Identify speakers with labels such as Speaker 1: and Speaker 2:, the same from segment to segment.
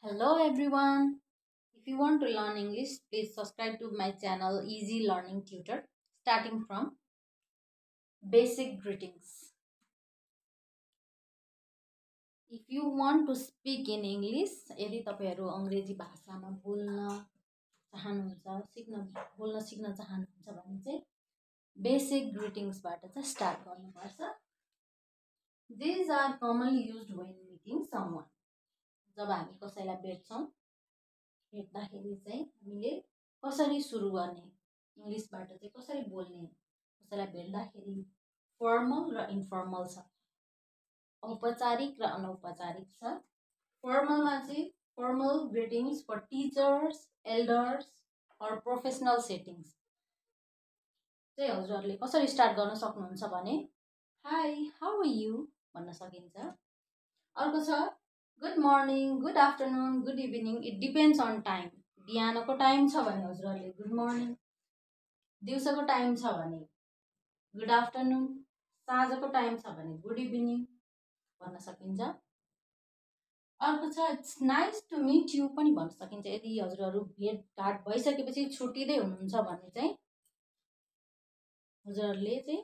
Speaker 1: Hello everyone. If you want to learn English, please subscribe to my channel Easy Learning Tutor starting from basic greetings. If you want to speak in English, यदि तपाईहरु अंग्रेजी भाषामा बोल्न चाहनुहुन्छ, बोल्न सिक्न चाहनुहुन्छ भने चाहिँ basic greetings बाट चाहिँ स्टार्ट गर्नुपर्छ. These are commonly used when meeting someone. जब हामी कसैलाई भेट्छौं भेट्दाखेरि चाहिँ हामीले कसरी सुरु गर्ने इंग्लिशबाट चाहिँ कसरी बोल्ने कसैलाई भेट्दाखेरि फर्मल र इन्फर्मल छ औपचारिक र अनौपचारिक छ फर्मलमा चाहिँ formal greetings for teachers elders और प्रोफेसनल सेटिंग्स चाहिँ हजुरहरुले कसरी स्टार्ट गर्न सक्नुहुन्छ भने हाई हाउ आर यु भन्न सकिन्छ अर्को छ good morning good afternoon good evening it depends on time बिहानको टाइम छ भने हजुरहरुले गुड मर्निङ दिउँसोको टाइम छ भने गुड आफ्टरनुन साँझको टाइम छ भने गुड इभिनिङ भन्न सकिन्छ अर्को छ it's nice to meet you पनि भन्न सकिन्छ यदि हजुरहरु भेटघाट भइसकेपछि छुट्टिदै हुनुहुन्छ भने चाहिँ हजुरहरुले चाहिँ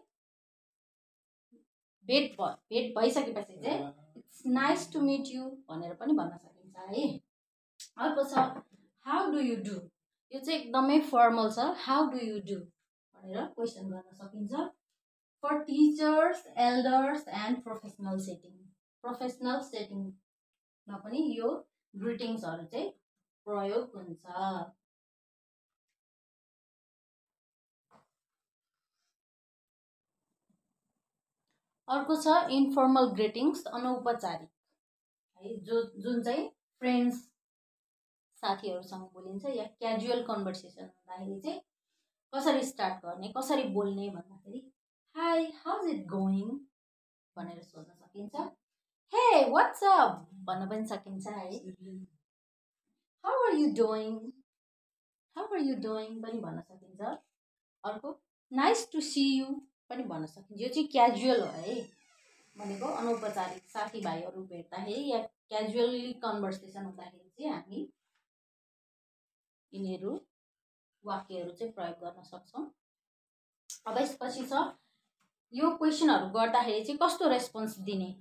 Speaker 1: भेट भइसकेपछि चाहिँ it's nice to meet you भनेर पनि भन्न सकिन्छ है अर्को छ हाउ डु यु डु यो चाहिँ एकदमै फर्मल छ हाउ डु यु डु भनेर क्वेशन गर्न सकिन्छ for teachers elders and professional सेटिङमा पनि यो ग्रीटिंग्सहरु चाहिँ प्रयोग हुन्छ अर्को छ इन्फर्मल ग्रीटिंग्स अनौपचारिक है जुन चाहिँ फ्रेन्ड्स साथीहरुसँग बोलिन्छ या क्याजुअल कन्भर्सेसन हुँदाखेरि चाहिँ कसरी स्टार्ट गर्ने कसरी बोल्ने भन्दाखेरि hi how is it going भनेर सोध्न सकिन्छ हे व्हाट्स अप भन्न पनि सकिन्छ है हाउ आर यु डुइङ पनि भन्न सकिन्छ अर्को नाइस टु सी यु पनि भन्न सकिन्छ यो चाहिँ क्याजुअल हो है भनेको अनौपचारिक साथीभाइहरु भेट्दाखेरि या क्याजुअली कन्भर्सेसन हुँदाखेरि चाहिँ हामी यिनीहरु वाक्यहरु चाहिँ प्रयोग गर्न सक्छौं अब यसपछि छ यो क्वेशनहरु गर्दाखेरि चाहिँ कस्तो रेस्पोन्स दिने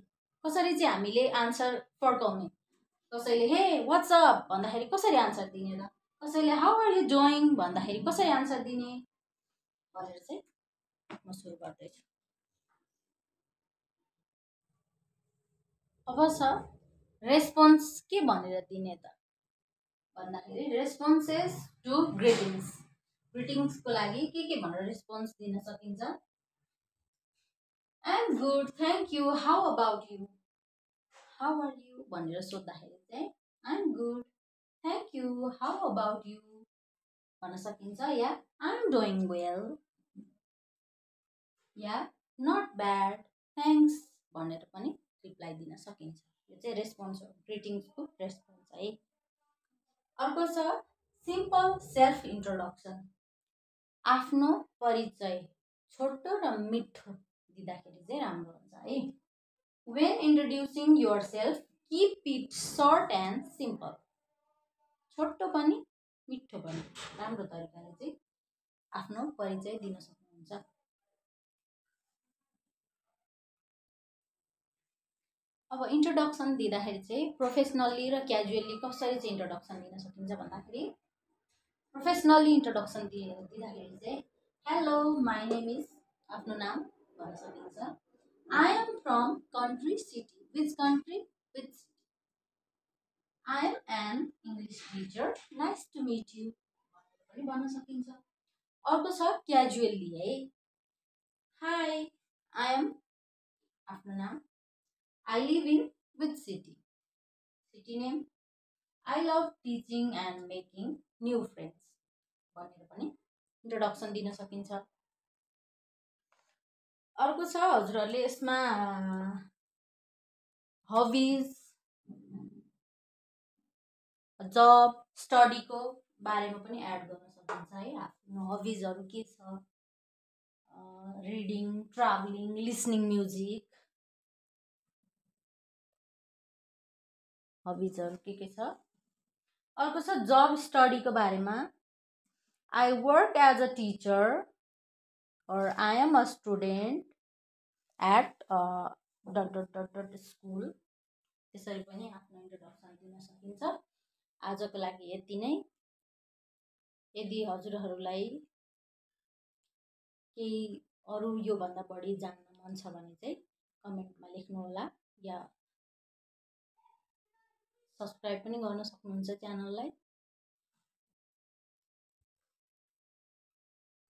Speaker 1: कसरी चाहिँ हामीले आन्सर फर्काउने कसैले हे व्हाट्स अप भन्दाखेरि कसरी आन्सर दिने र कसैले हाउ आर यु डुइङ भन्दाखेरि कसरी आन्सर दिने भनेर चाहिँ म सुरु गर्दैछु अब छ रेस्पोन्स के भनेर दिने त भन्दाखेरि रेस्पोन्सेस टु ग्रीटिंग्स को लागि के भनेर रेस्पोन्स दिन सकिन्छ I am good thank you how about you how are you भनेर सोध्दाखेरि चाहिँ I am good thank you how about you भन्न सकिन्छ या आई एम डुइङ वेल या नट ब्याड थ्यांक्स भनेर पनि रिप्लाई दिन सकिन्छ यो चाहिँ रेस्पोन्स हो ग्रीटिंग्सको रेस्पोन्स है अर्को छ सिम्पल सेल्फ इन्ट्रोडक्सन आफ्नो परिचय छोटो र मिठो दिँदाखेरि चाहिँ राम्रो हुन्छ है when introducing yourself keep it short and simple छोटो पनि मिठो पनि राम्रो तरिकाले चाहिँ आफ्नो परिचय दिन सक्नुहुन्छ अब इन्ट्रोडक्सन दिँदाखेरि चाहिँ प्रोफेसनली र क्याजुअली कसरी चाहिँ इन्ट्रोडक्सन दिन सकिन्छ भन्दाखेरि प्रोफेसनली इन्ट्रोडक्सन दिँदाखेरि चाहिँ हेलो माई नेम इज आफ्नो नाम भन्न सकिन्छ I am from country city which country which I am an English teacher nice to meet you पनि भन्न सकिन्छ अर्को छ क्याजुअली है हाई आई एम आफ्नो नाम I live in which city? City name. I love teaching and making new friends. भनेर पनि इन्ट्रोडक्सन दिन सकिन्छ अर्को छ हजुरहरुले यसमा हबीज जब स्टडी को बारेमा पनि एड गर्न सकिन्छ है आफ्नो हबीजहरु के छ रिडिङ ट्राभलिङ लिसनिङ म्युजिक हबीजहरु के छ अर्को छ जब स्टडीको बारेमा। I work as a teacher or I am a student at school. त्यसरी पनि आफ्नो इन्ट्रोडक्सन दिन सकिन्छ। आजको लागि यति नै। यदि हजुरहरूलाई केही अरू योभन्दा बढी जान्न मन छ भने चाहिँ कमेन्टमा लेख्नुहोला या सब्सक्राइब पनि गर्न सक्नुहुन्छ च्यानललाई।